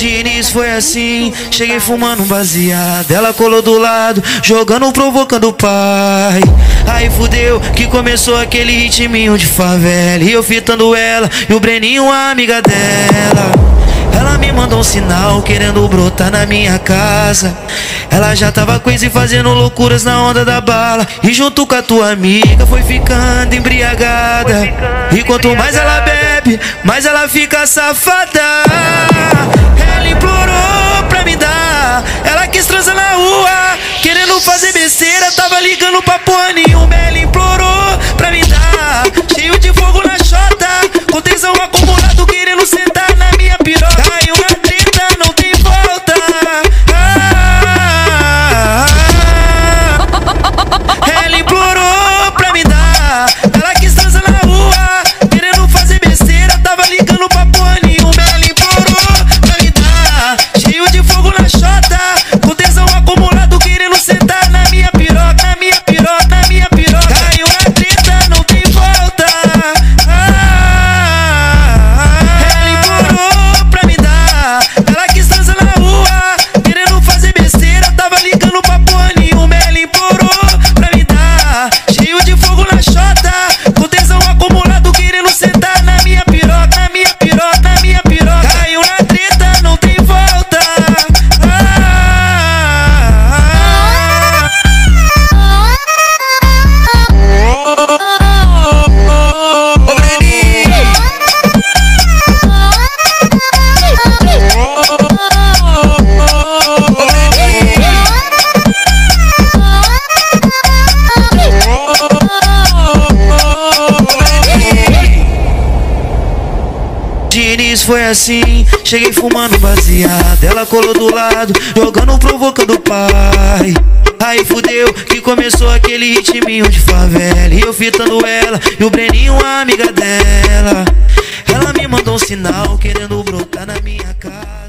De início foi assim, cheguei fumando um baseado. Ela colou do lado, jogando, provocando o pai. Aí fudeu que começou aquele ritminho de favela. E eu fitando ela e o Breninho, a amiga dela. Ela me mandou um sinal querendo brotar na minha casa. Ela já tava crazy fazendo loucuras na onda da bala. E junto com a tua amiga foi ficando embriagada. E quanto mais ela bebe, mais ela fica safada. Ela implorou pra me dar, ela quis transar na rua, querendo fazer besteira, tava ligando pra porra nenhuma. Ela implorou pra me dar, cheio de fogo na chota, com tesão acumulado, querendo sentar na minha piroca. Caiu na treta, não tem volta. Ela implorou pra me dar, ela quis transar na rua, querendo fazer besteira, tava ligando pra porra nenhuma. Ela implorou pra me dar, cheio de fogo na chota, com tesão acumulado, querendo sentar na minha piroca, na minha piroca, na minha piroca. Caiu na treta, não tem volta. Ela implorou pra me dar, ela quis transar na rua, querendo fazer besteira, tava ligando pra porra nenhuma. Ela implorou pra me dar, cheio de fogo na chota, com tesão acumulado, querendo sentar na minha piroca, na minha piroca, na minha piroca. Caiu na treta, não tem volta. Ô Breninho, de início foi assim, cheguei fumando baseado. Ela colou do lado, jogando, provocando o pai. Aí fudeu que começou aquele ritminho de favela. E eu fitando ela e o Breninho, a amiga dela. Ela me mandou um sinal querendo brotar na minha cara.